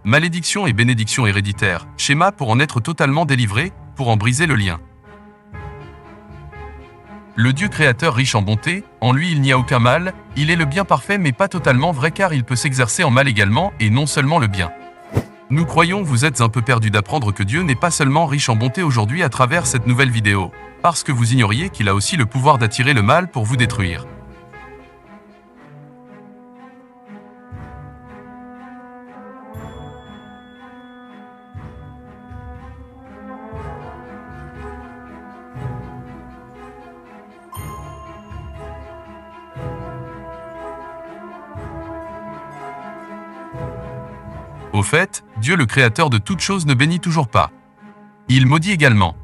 malédiction et bénédiction héréditaire, schéma pour en être totalement délivré, pour en briser le lien. Le Dieu créateur riche en bonté, en lui il n'y a aucun mal, il est le bien parfait mais pas totalement vrai car il peut s'exercer en mal également et non seulement le bien. Nous croyons vous êtes un peu perdus d'apprendre que Dieu n'est pas seulement riche en bonté aujourd'hui à travers cette nouvelle vidéo, parce que vous ignoriez qu'il a aussi le pouvoir d'attirer le mal pour vous détruire. Au fait, Dieu le créateur de toutes choses ne bénit toujours pas. Il maudit également.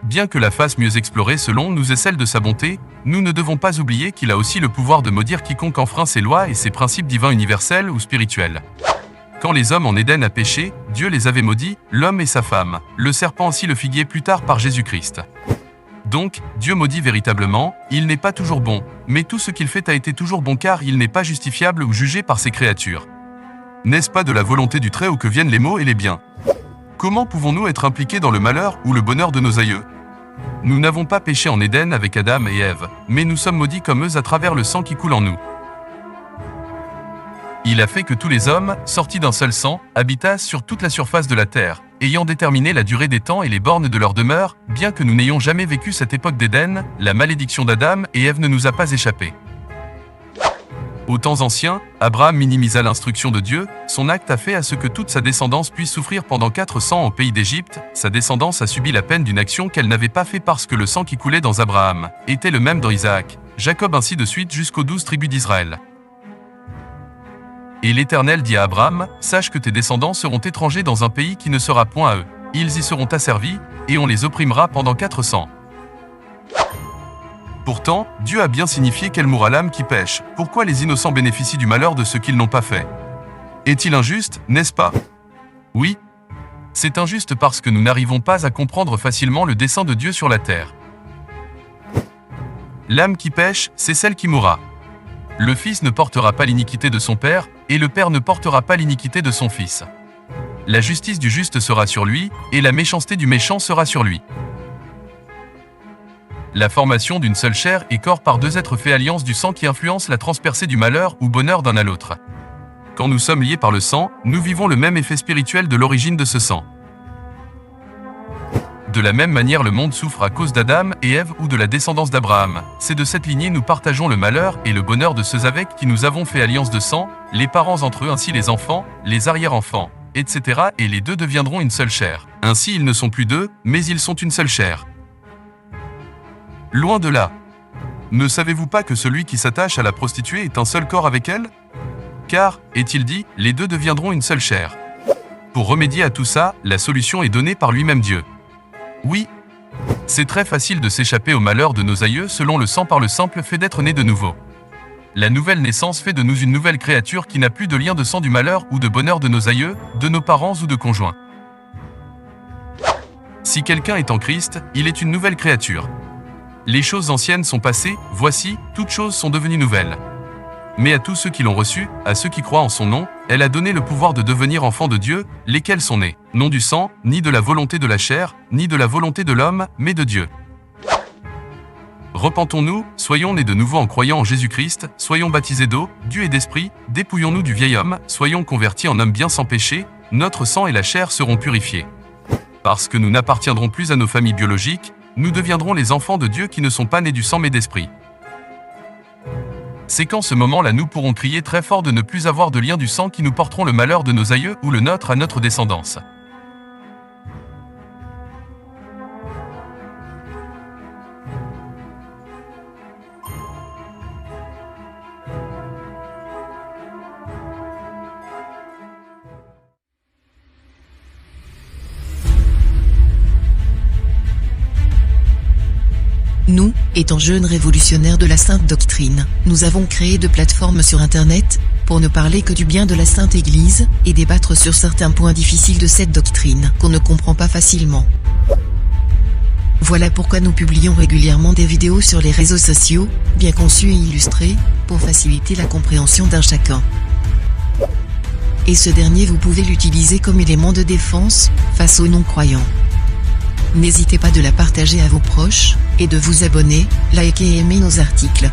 Bien que la face mieux explorée selon nous est celle de sa bonté, nous ne devons pas oublier qu'il a aussi le pouvoir de maudire quiconque enfreint ses lois et ses principes divins universels ou spirituels. Quand les hommes en Éden a péché, Dieu les avait maudits, l'homme et sa femme, le serpent ainsi le figuier plus tard par Jésus-Christ. Donc, Dieu maudit véritablement, il n'est pas toujours bon, mais tout ce qu'il fait a été toujours bon car il n'est pas justifiable ou jugé par ses créatures. N'est-ce pas de la volonté du Très-Haut que viennent les maux et les biens? Comment pouvons-nous être impliqués dans le malheur ou le bonheur de nos aïeux? Nous n'avons pas péché en Éden avec Adam et Ève, mais nous sommes maudits comme eux à travers le sang qui coule en nous. Il a fait que tous les hommes, sortis d'un seul sang, habitassent sur toute la surface de la terre, ayant déterminé la durée des temps et les bornes de leur demeure, bien que nous n'ayons jamais vécu cette époque d'Éden, la malédiction d'Adam et Ève ne nous a pas échappé. Aux temps anciens, Abraham minimisa l'instruction de Dieu, son acte a fait à ce que toute sa descendance puisse souffrir pendant 400 au pays d'Égypte, sa descendance a subi la peine d'une action qu'elle n'avait pas fait parce que le sang qui coulait dans Abraham était le même dans Isaac, Jacob ainsi de suite jusqu'aux 12 tribus d'Israël. Et l'Éternel dit à Abraham, sache que tes descendants seront étrangers dans un pays qui ne sera point à eux, ils y seront asservis, et on les opprimera pendant 400. Pourtant, Dieu a bien signifié qu'elle mourra l'âme qui pêche. Pourquoi les innocents bénéficient du malheur de ce qu'ils n'ont pas fait? Est-il injuste, n'est-ce pas? Oui. C'est injuste parce que nous n'arrivons pas à comprendre facilement le dessein de Dieu sur la terre. L'âme qui pêche, c'est celle qui mourra. Le fils ne portera pas l'iniquité de son père, et le père ne portera pas l'iniquité de son fils. La justice du juste sera sur lui, et la méchanceté du méchant sera sur lui. La formation d'une seule chair et corps par deux êtres fait alliance du sang qui influence la transpercée du malheur ou bonheur d'un à l'autre. Quand nous sommes liés par le sang, nous vivons le même effet spirituel de l'origine de ce sang. De la même manière le monde souffre à cause d'Adam et Ève ou de la descendance d'Abraham. C'est de cette lignée nous partageons le malheur et le bonheur de ceux avec qui nous avons fait alliance de sang, les parents entre eux ainsi les enfants, les arrière-enfants, etc. et les deux deviendront une seule chair. Ainsi ils ne sont plus deux, mais ils sont une seule chair. Loin de là. Ne savez-vous pas que celui qui s'attache à la prostituée est un seul corps avec elle? Car, est-il dit, les deux deviendront une seule chair. Pour remédier à tout ça, la solution est donnée par lui-même Dieu. Oui, c'est très facile de s'échapper au malheur de nos aïeux selon le sang par le simple fait d'être né de nouveau. La nouvelle naissance fait de nous une nouvelle créature qui n'a plus de lien de sang du malheur ou de bonheur de nos aïeux, de nos parents ou de conjoints. Si quelqu'un est en Christ, il est une nouvelle créature. Les choses anciennes sont passées, voici, toutes choses sont devenues nouvelles. Mais à tous ceux qui l'ont reçu, à ceux qui croient en son nom, elle a donné le pouvoir de devenir enfants de Dieu, lesquels sont nés, non du sang, ni de la volonté de la chair, ni de la volonté de l'homme, mais de Dieu. Repentons-nous, soyons nés de nouveau en croyant en Jésus-Christ, soyons baptisés d'eau, d'Dieu et d'esprit, dépouillons-nous du vieil homme, soyons convertis en hommes bien sans péché, notre sang et la chair seront purifiés. Parce que nous n'appartiendrons plus à nos familles biologiques, nous deviendrons les enfants de Dieu qui ne sont pas nés du sang mais d'esprit. C'est qu'en ce moment-là nous pourrons crier très fort de ne plus avoir de lien du sang qui nous porteront le malheur de nos aïeux ou le nôtre à notre descendance. Nous, étant jeunes révolutionnaires de la Sainte Doctrine, nous avons créé deux plateformes sur Internet, pour ne parler que du bien de la Sainte Église, et débattre sur certains points difficiles de cette doctrine qu'on ne comprend pas facilement. Voilà pourquoi nous publions régulièrement des vidéos sur les réseaux sociaux, bien conçues et illustrées, pour faciliter la compréhension d'un chacun. et ce dernier vous pouvez l'utiliser comme élément de défense, face aux non-croyants. N'hésitez pas de la partager à vos proches, et de vous abonner, liker et aimer nos articles.